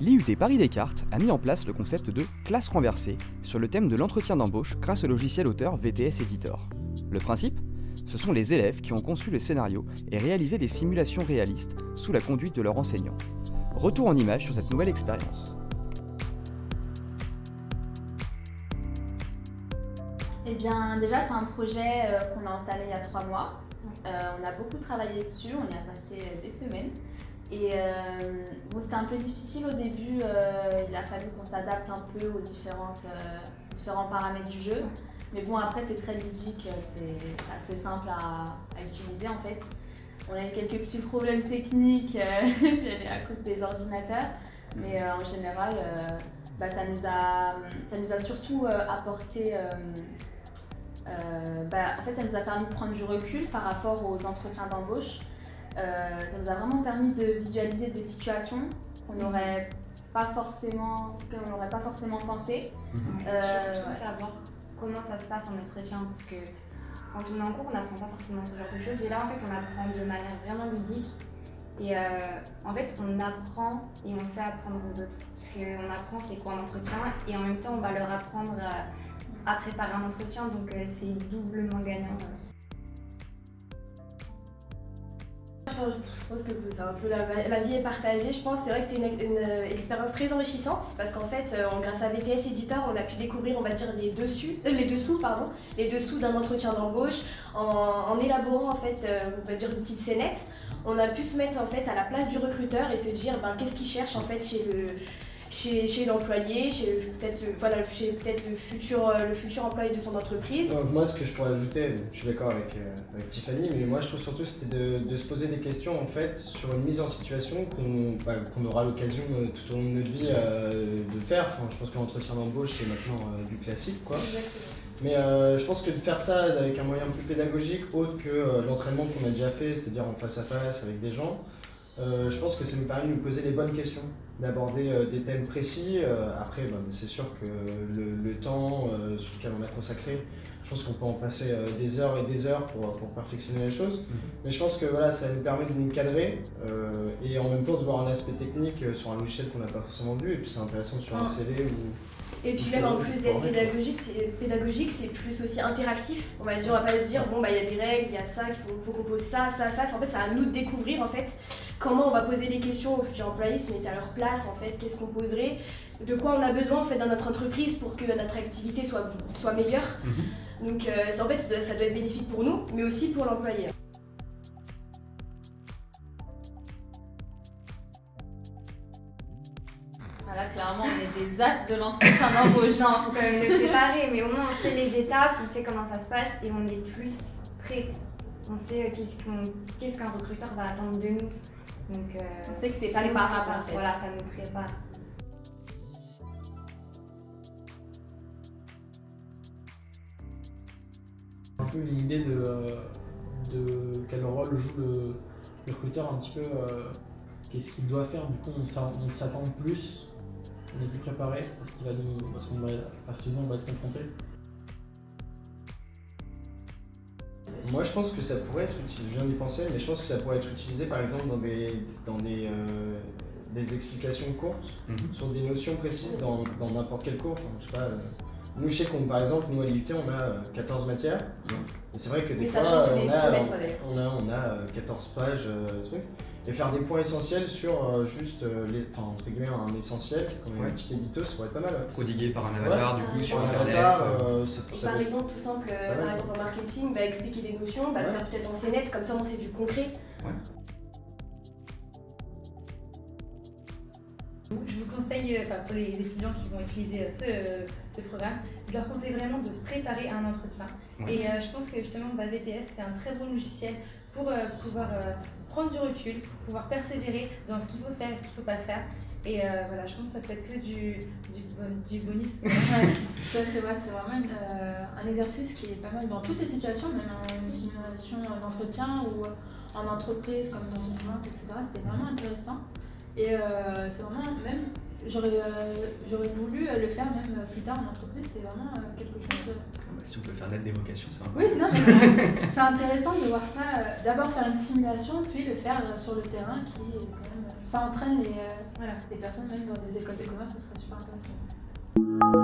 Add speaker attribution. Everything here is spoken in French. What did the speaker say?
Speaker 1: L'IUT Paris-Descartes a mis en place le concept de classe renversée sur le thème de l'entretien d'embauche grâce au logiciel auteur VTS Editor. Le principe ? Ce sont les élèves qui ont conçu le scénario et réalisé des simulations réalistes sous la conduite de leur enseignant. Retour en images sur cette nouvelle expérience.
Speaker 2: Eh bien, déjà, c'est un projet qu'on a entamé il y a 3 mois. On a beaucoup travaillé dessus, on y a passé des semaines. Et bon, c'était un peu difficile au début, il a fallu qu'on s'adapte un peu aux différents paramètres du jeu. Mais bon, après, c'est très ludique, c'est simple à utiliser en fait. On a eu quelques petits problèmes techniques à cause des ordinateurs, mais en général, ça nous a surtout apporté. En fait, ça nous a permis de prendre du recul par rapport aux entretiens d'embauche. Ça nous a vraiment permis de visualiser des situations qu'on n'aurait pas forcément pensé.
Speaker 3: Surtout savoir comment ça se passe en entretien, parce que quand on est en cours, on n'apprend pas forcément ce genre de choses. Et là, en fait, on apprend de manière vraiment ludique. Et en fait, on apprend et on fait apprendre aux autres. Parce qu'on apprend c'est quoi un entretien et en même temps, on va leur apprendre à préparer un entretien. Donc, c'est doublement gagnant.
Speaker 4: Je pense que c'est un peu la vie est partagée. Je pense c'est vrai que c'était une expérience très enrichissante parce qu'en fait, grâce à VTS Editor, on a pu découvrir, on va dire, les dessous d'un entretien d'embauche en élaborant en fait, on va dire une petite scénette. On a pu se mettre en fait à la place du recruteur et se dire qu'est-ce qu'il cherche en fait chez l'employé, chez peut-être le futur employé de son entreprise.
Speaker 5: Moi, ce que je pourrais ajouter, je suis d'accord avec Tiffany, mais moi je trouve surtout c'était de se poser des questions en fait sur une mise en situation qu'on aura l'occasion tout au long de notre vie de faire. Enfin, je pense que l'entretien d'embauche c'est maintenant du classique, quoi.
Speaker 4: Exactement.
Speaker 5: Mais je pense que de faire ça avec un moyen plus pédagogique, autre que l'entraînement qu'on a déjà fait, c'est-à-dire en face à face avec des gens, je pense que ça nous permet de nous poser les bonnes questions, d'aborder des thèmes précis. Après, c'est sûr que le temps sur lequel on a consacré, je pense qu'on peut en passer des heures et des heures pour perfectionner les choses. Mais je pense que voilà, ça nous permet de nous cadrer et en même temps de voir un aspect technique sur un logiciel qu'on n'a pas forcément vu. Et puis c'est intéressant sur un CV
Speaker 4: Et puis même en plus d'être pédagogique, c'est plus aussi interactif. On va pas se dire il y a des règles, il y a ça, il faut qu'on pose ça. En fait, c'est à nous de découvrir en fait comment on va poser les questions aux futurs employés si on était à leur place en fait, qu'est-ce qu'on poserait, de quoi on a besoin en fait dans notre entreprise pour que notre activité soit meilleure. Donc en fait, ça doit être bénéfique pour nous, mais aussi pour l'employé.
Speaker 2: Là, clairement, on est des as de l'entretien d'embauche.
Speaker 3: Non, il faut quand même le préparer, mais au moins on sait les étapes, on sait comment ça se passe et on est plus prêt. On sait qu'est-ce qu'un recruteur va attendre de nous. Donc,
Speaker 2: on sait que c'est
Speaker 3: ça nous
Speaker 2: préparable
Speaker 3: prépare,
Speaker 2: en fait.
Speaker 3: Voilà, ça nous prépare.
Speaker 6: Un peu l'idée de quel rôle joue le recruteur, un petit peu qu'est-ce qu'il doit faire. Du coup, on s'attend plus, on est plus préparé parce qu'on va être confronté.
Speaker 5: Moi je pense que ça pourrait être utilisé, je viens d'y penser, mais je pense que ça pourrait être utilisé par exemple dans des explications courtes sur des notions précises dans n'importe quel cours. Enfin, je sais pas, nous je sais par exemple, nous à l'IUT on a 14 matières, et c'est vrai que des fois on a 14 pages, trucs. Et faire des points essentiels sur juste entre guillemets un essentiel, comme un petit édito, ça pourrait être pas mal.
Speaker 1: Prodigué par un avatar du coup sur internet.
Speaker 4: Par exemple, tout simple, par exemple en marketing, expliquer des notions, le faire peut-être en scénette, comme ça on sait du concret.
Speaker 7: Je vous conseille, pour les étudiants qui vont utiliser ce programme, je leur conseille vraiment de se préparer à un entretien. Et je pense que justement VTS c'est un très bon logiciel pour pouvoir prendre du recul, pour pouvoir persévérer dans ce qu'il faut faire et ce qu'il ne faut pas faire. Et voilà, je pense que ça peut être que du bonus.
Speaker 8: Ça c'est vraiment un exercice qui est pas mal dans toutes les situations, même en simulation d'entretien ou en entreprise comme dans une vente, etc. C'était vraiment intéressant. Et c'est vraiment même j'aurais voulu le faire même plus tard en entreprise, c'est vraiment quelque chose.
Speaker 1: Si on peut faire naître des vocations, c'est
Speaker 8: Oui, non, mais c'est intéressant de voir ça. D'abord faire une simulation, puis le faire sur le terrain, qui quand même, ça entraîne les personnes même dans des écoles de commerce, ça serait super intéressant.